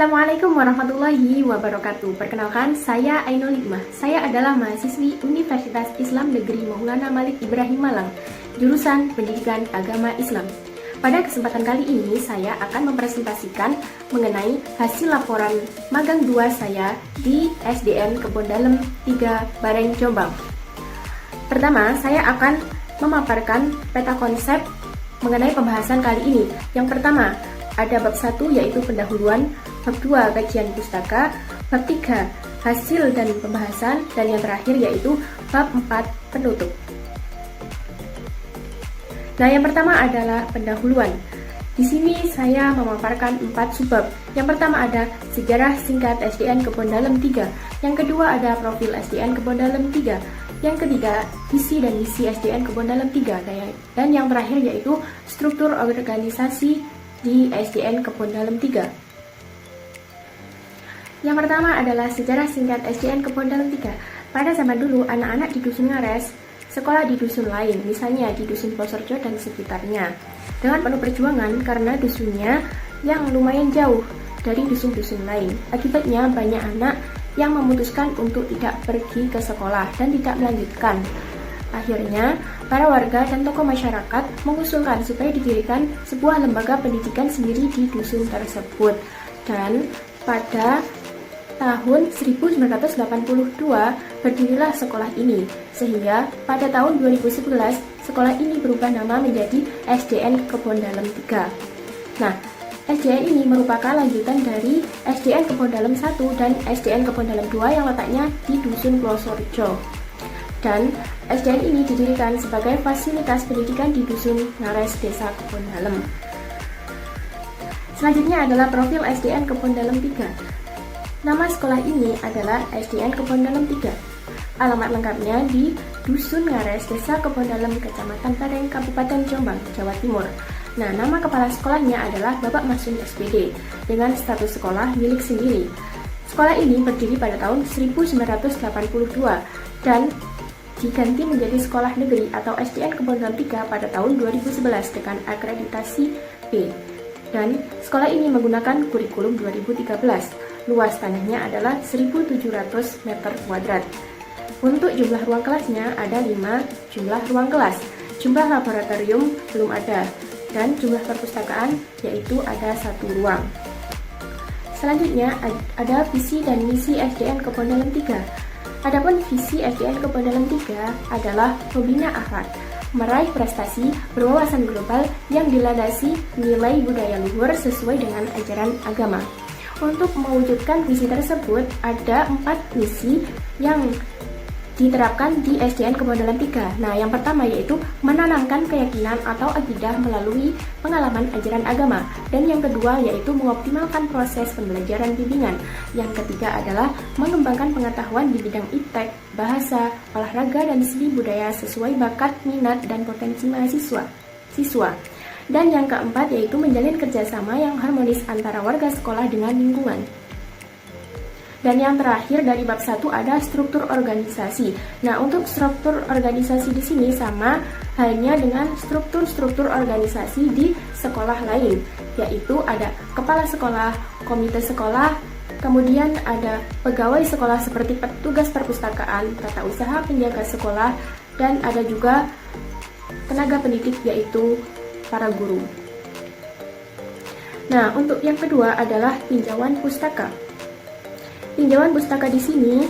Assalamualaikum warahmatullahi wabarakatuh. Perkenalkan, saya Ainul Hikmah. Saya adalah mahasiswi Universitas Islam Negeri Maulana Malik Ibrahim Malang, jurusan Pendidikan Agama Islam. Pada kesempatan kali ini, saya akan mempresentasikan mengenai hasil laporan magang 2 saya di SDN Kebon Dalem 3 Bareng Jombang. Pertama, saya akan memaparkan peta konsep mengenai pembahasan kali ini. Yang pertama, ada bab 1 yaitu pendahuluan, bab 2 kajian pustaka, bab 3 hasil dan pembahasan, dan yang terakhir yaitu bab 4 penutup. Nah, yang pertama adalah pendahuluan. Di sini saya memaparkan 4 subbab. Yang pertama ada sejarah singkat SDN Kebon Dalem 3. Yang kedua ada profil SDN Kebon Dalem 3. Yang ketiga, visi dan misi SDN Kebon Dalem 3. Dan yang terakhir yaitu struktur organisasi di SDN Kebon Dalem 3. Yang pertama adalah sejarah singkat SDN Kebon Dalem 3. Pada zaman dulu, anak-anak di Dusun Ngares sekolah di dusun lain, misalnya di Dusun Posorjo dan sekitarnya, dengan penuh perjuangan karena dusunnya yang lumayan jauh dari dusun-dusun lain. Akibatnya banyak anak yang memutuskan untuk tidak pergi ke sekolah dan tidak melanjutkan. Akhirnya, para warga dan tokoh masyarakat mengusulkan supaya didirikan sebuah lembaga pendidikan sendiri di dusun tersebut. Dan pada tahun 1982 berdirilah sekolah ini, sehingga pada tahun 2011 sekolah ini berubah nama menjadi SDN Kebon Dalem 3. Nah, SDN ini merupakan lanjutan dari SDN Kebon Dalem 1 dan SDN Kebon Dalem 2 yang letaknya di Dusun Plosorjo. Dan SDN ini didirikan sebagai fasilitas pendidikan di Dusun Ngares, Desa Kebon Dalem. Selanjutnya adalah profil SDN Kebon Dalem 3. Nama sekolah ini adalah SDN Kebon Dalem 3. Alamat lengkapnya di Dusun Ngares, Desa Kebon Dalem, Kecamatan Bareng, Kabupaten Jombang, Jawa Timur. Nah, nama kepala sekolahnya adalah Bapak Masun SPD dengan status sekolah milik sendiri. Sekolah ini berdiri pada tahun 1982 dan diganti menjadi sekolah negeri atau SDN Kebon Dalem 3 pada tahun 2011 dengan akreditasi B. Dan sekolah ini menggunakan kurikulum 2013. Luas tanahnya adalah 1.700 meter kuadrat. Untuk jumlah ruang kelasnya ada 5 jumlah ruang kelas. Jumlah laboratorium belum ada. Dan jumlah perpustakaan yaitu ada 1 ruang. Selanjutnya ada visi dan misi SDN Kebon Dalem 3. Adapun visi SDN Kebon Dalem 3 adalah membina akhlak, meraih prestasi berwawasan global yang dilandasi nilai budaya luhur sesuai dengan ajaran agama. Untuk mewujudkan visi tersebut, ada 4 misi yang diterapkan di SDN Kebon Dalem 3. Nah, yang pertama yaitu menanamkan keyakinan atau akidah melalui pengalaman ajaran agama. Dan yang kedua yaitu mengoptimalkan proses pembelajaran bimbingan. Yang ketiga adalah mengembangkan pengetahuan di bidang iptek, bahasa, olahraga, dan seni budaya sesuai bakat, minat, dan potensi siswa. Dan yang keempat yaitu menjalin kerjasama yang harmonis antara warga sekolah dengan lingkungan. Dan yang terakhir dari bab 1 ada struktur organisasi. Nah, untuk struktur organisasi di sini sama halnya dengan struktur organisasi di sekolah lain, yaitu ada kepala sekolah, komite sekolah, kemudian ada pegawai sekolah seperti petugas perpustakaan, tata usaha penjaga sekolah, dan ada juga tenaga pendidik yaitu para guru. Nah, untuk yang kedua adalah tinjauan pustaka. Tinjauan pustaka di sini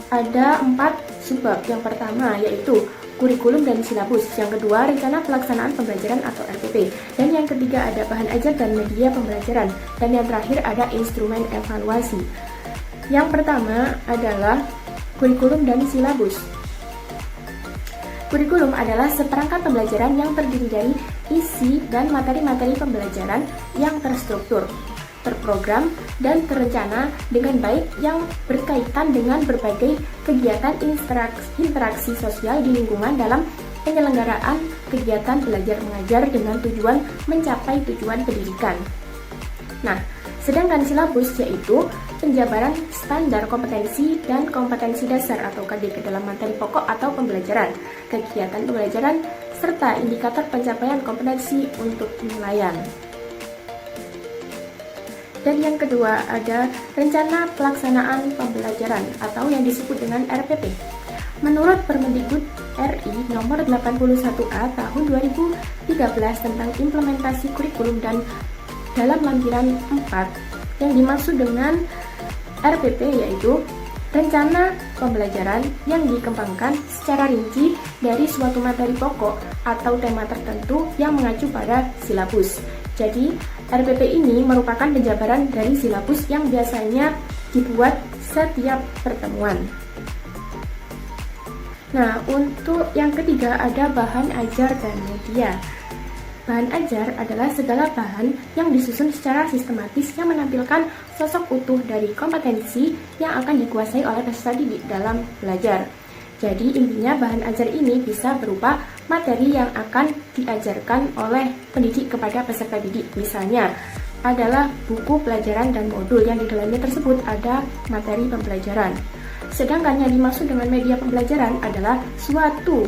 ada 4 subbab. Yang pertama yaitu kurikulum dan silabus. Yang kedua rencana pelaksanaan pembelajaran atau RPP. Dan yang ketiga ada bahan ajar dan media pembelajaran. Dan yang terakhir ada instrumen evaluasi. Yang pertama adalah kurikulum dan silabus. Kurikulum adalah seperangkat pembelajaran yang terdiri dari isi dan materi-materi pembelajaran yang terstruktur, terprogram, dan terencana dengan baik yang berkaitan dengan berbagai kegiatan interaksi sosial di lingkungan dalam penyelenggaraan kegiatan belajar mengajar dengan tujuan mencapai tujuan pendidikan. Nah, sedangkan silabus yaitu penjabaran standar kompetensi dan kompetensi dasar atau KDK dalam materi pokok atau pembelajaran, kegiatan pembelajaran, serta indikator pencapaian kompetensi untuk penilaian. Dan yang kedua ada Rencana Pelaksanaan Pembelajaran atau yang disebut dengan RPP. Menurut Permendikbud RI nomor 81A tahun 2013 tentang implementasi kurikulum dan dalam lampiran 4, yang dimaksud dengan RPP yaitu rencana pembelajaran yang dikembangkan secara rinci dari suatu materi pokok atau tema tertentu yang mengacu pada silabus. Jadi, RPP ini merupakan penjabaran dari silabus yang biasanya dibuat setiap pertemuan. Nah, untuk yang ketiga ada bahan ajar dan media. Bahan ajar adalah segala bahan yang disusun secara sistematis yang menampilkan sosok utuh dari kompetensi yang akan dikuasai oleh peserta didik dalam belajar. Jadi intinya bahan ajar ini bisa berupa materi yang akan diajarkan oleh pendidik kepada peserta didik. Misalnya adalah buku pelajaran dan modul yang di dalamnya tersebut ada materi pembelajaran. Sedangkan yang dimaksud dengan media pembelajaran adalah sesuatu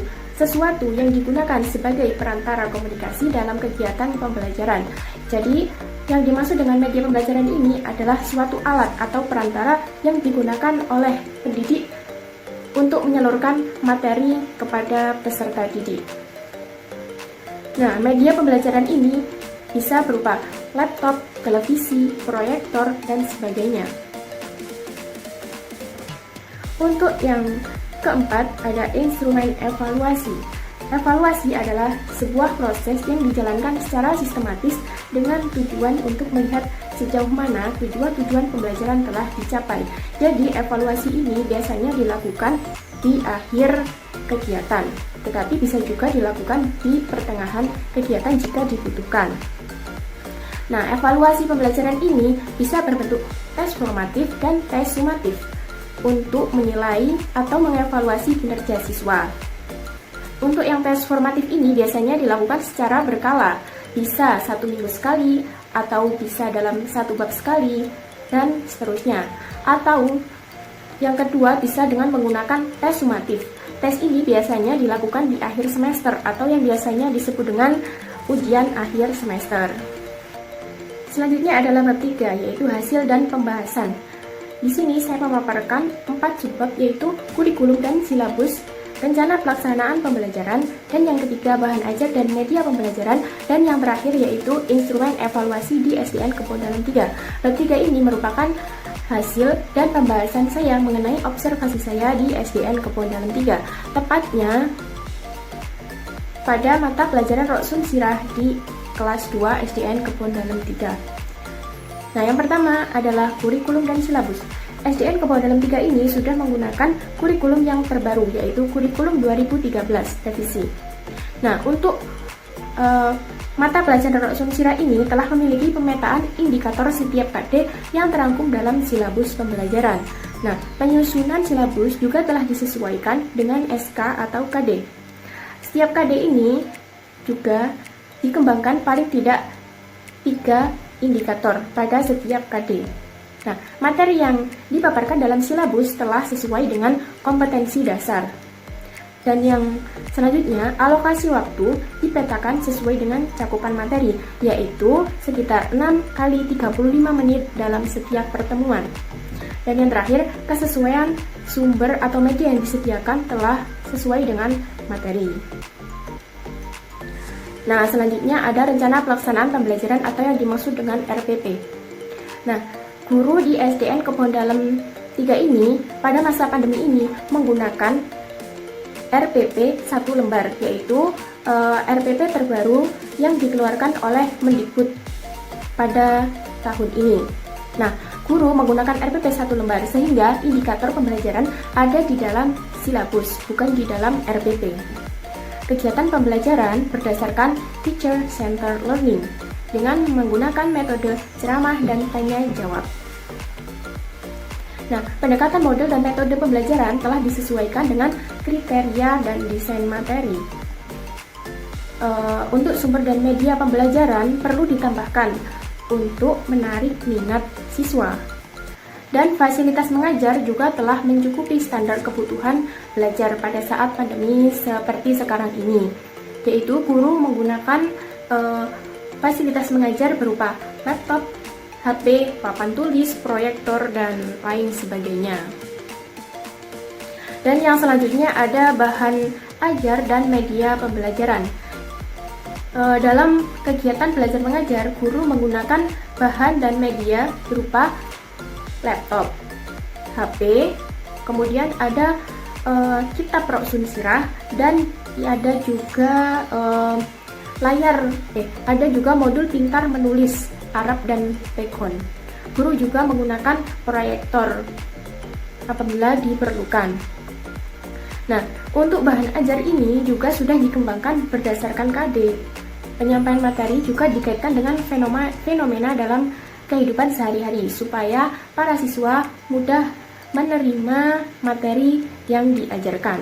yang digunakan sebagai perantara komunikasi dalam kegiatan pembelajaran. Jadi, yang dimaksud dengan media pembelajaran ini adalah suatu alat atau perantara yang digunakan oleh pendidik untuk menyalurkan materi kepada peserta didik. Nah, media pembelajaran ini bisa berupa laptop, televisi, proyektor, dan sebagainya. Untuk yang keempat, ada instrumen evaluasi. Evaluasi adalah sebuah proses yang dijalankan secara sistematis dengan tujuan untuk melihat sejauh mana tujuan-tujuan pembelajaran telah dicapai. Jadi, evaluasi ini biasanya dilakukan di akhir kegiatan, tetapi bisa juga dilakukan di pertengahan kegiatan jika dibutuhkan. Nah, evaluasi pembelajaran ini bisa berbentuk tes formatif dan tes sumatif untuk menilai atau mengevaluasi kinerja siswa. Untuk yang tes formatif ini biasanya dilakukan secara berkala, bisa 1 minggu sekali, atau bisa dalam 1 bab sekali, dan seterusnya. Atau yang kedua bisa dengan menggunakan tes sumatif. Tes ini biasanya dilakukan di akhir semester, atau yang biasanya disebut dengan ujian akhir semester. Selanjutnya adalah bab 3, yaitu hasil dan pembahasan. Di sini saya memaparkan 4 subbab, yaitu kurikulum dan silabus, rencana pelaksanaan pembelajaran, dan yang ketiga bahan ajar dan media pembelajaran, dan yang terakhir yaitu instrumen evaluasi di SDN Kebon Dalem 3. Bab 3 ini merupakan hasil dan pembahasan saya mengenai observasi saya di SDN Kebon Dalem 3, tepatnya pada mata pelajaran Roksun Sirah di kelas 2 SDN Kebon Dalem 3. Nah, yang pertama adalah kurikulum dan silabus. SDN Kebon Dalem 3 ini sudah menggunakan kurikulum yang terbaru, yaitu kurikulum 2013 revisi. Nah, untuk mata pelajaran Roksun Sirah ini telah memiliki pemetaan indikator setiap KD yang terangkum dalam silabus pembelajaran. Nah, penyusunan silabus juga telah disesuaikan dengan SK atau KD. Setiap KD ini juga dikembangkan paling tidak 3 indikator pada setiap KD. Nah, materi yang dipaparkan dalam silabus telah sesuai dengan kompetensi dasar. Dan yang selanjutnya, alokasi waktu dipetakan sesuai dengan cakupan materi, yaitu sekitar 6 kali 35 menit dalam setiap pertemuan. Dan yang terakhir, kesesuaian sumber atau media yang disediakan telah sesuai dengan materi. Nah, selanjutnya ada rencana pelaksanaan pembelajaran atau yang dimaksud dengan RPP. Nah, guru di SDN Kebon Dalem 3 ini pada masa pandemi ini menggunakan RPP 1 lembar, yaitu RPP terbaru yang dikeluarkan oleh Mendikbud pada tahun ini. Nah, guru menggunakan RPP 1 lembar sehingga indikator pembelajaran ada di dalam silabus, bukan di dalam RPP. Kegiatan pembelajaran berdasarkan teacher-centered learning dengan menggunakan metode ceramah dan tanya jawab. Nah, pendekatan model dan metode pembelajaran telah disesuaikan dengan kriteria dan desain materi. Untuk sumber dan media pembelajaran perlu ditambahkan untuk menarik minat siswa. Dan fasilitas mengajar juga telah mencukupi standar kebutuhan belajar pada saat pandemi seperti sekarang ini, yaitu guru menggunakan fasilitas mengajar berupa laptop, HP, papan tulis, proyektor, dan lain sebagainya. Dan yang selanjutnya ada bahan ajar dan media pembelajaran. Dalam kegiatan belajar mengajar, guru menggunakan bahan dan media berupa laptop, HP, kemudian ada kitab Roksun Sirah, dan ada juga ada juga modul pintar menulis Arab dan Pegon. Guru juga menggunakan proyektor apabila diperlukan. Nah, untuk bahan ajar ini juga sudah dikembangkan berdasarkan KD. Penyampaian materi juga dikaitkan dengan fenomena dalam kehidupan sehari-hari supaya para siswa mudah menerima materi yang diajarkan.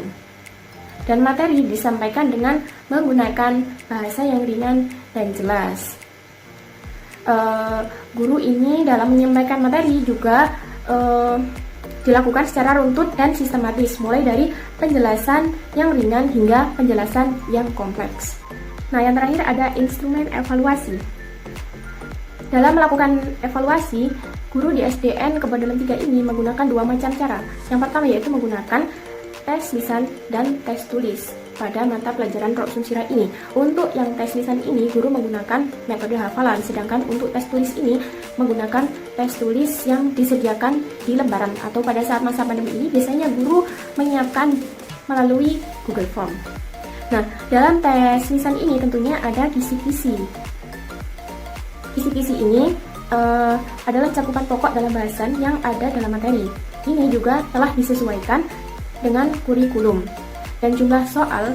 Dan materi disampaikan dengan menggunakan bahasa yang ringan dan jelas. Guru ini dalam menyampaikan materi juga dilakukan secara runtut dan sistematis, mulai dari penjelasan yang ringan hingga penjelasan yang kompleks. Nah, yang terakhir ada instrumen evaluasi. Dalam melakukan evaluasi, guru di SDN Kebodalam 3 ini menggunakan dua macam cara. Yang pertama yaitu menggunakan tes lisan dan tes tulis pada mata pelajaran Roksun Sirah ini. Untuk yang tes lisan ini, guru menggunakan metode hafalan, sedangkan untuk tes tulis ini menggunakan tes tulis yang disediakan di lembaran, atau pada saat masa pandemi ini biasanya guru menyiapkan melalui Google Form. Nah, dalam tes lisan ini tentunya ada kisi-kisi. Kisi-kisi ini adalah cakupan pokok dalam bahasan yang ada dalam materi. Ini juga telah disesuaikan dengan kurikulum. Dan jumlah soal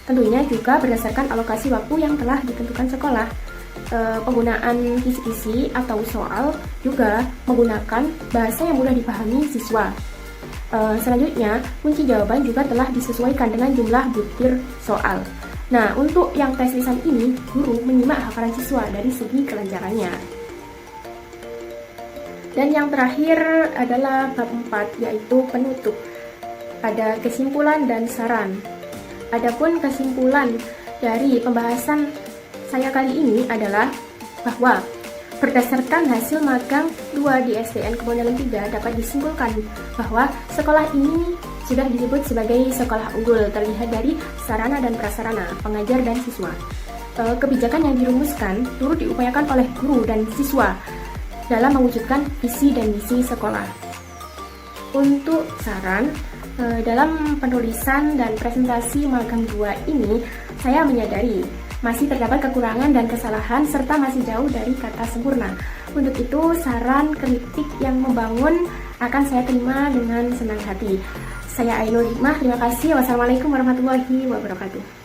tentunya juga berdasarkan alokasi waktu yang telah ditentukan sekolah. Penggunaan kisi-kisi atau soal juga menggunakan bahasa yang mudah dipahami siswa. Selanjutnya, kunci jawaban juga telah disesuaikan dengan jumlah butir soal. Nah, untuk yang tes lisan ini, guru menyimak hafalan siswa dari segi kelancarannya. Dan yang terakhir adalah bab 4, yaitu penutup. Ada kesimpulan dan saran. Adapun kesimpulan dari pembahasan saya kali ini adalah bahwa berdasarkan hasil magang 2 di SDN Kebodalam 3 dapat disimpulkan bahwa sekolah ini sudah disebut sebagai sekolah unggul terlihat dari sarana dan prasarana, pengajar dan siswa. Kebijakan yang dirumuskan turut diupayakan oleh guru dan siswa dalam mewujudkan visi dan misi sekolah. Untuk saran, dalam penulisan dan presentasi magang 2 ini, saya menyadari masih terdapat kekurangan dan kesalahan serta masih jauh dari kata sempurna. Untuk itu, saran kritik yang membangun akan saya terima dengan senang hati. Saya Ainul Hikmah, terima kasih. Wassalamualaikum warahmatullahi wabarakatuh.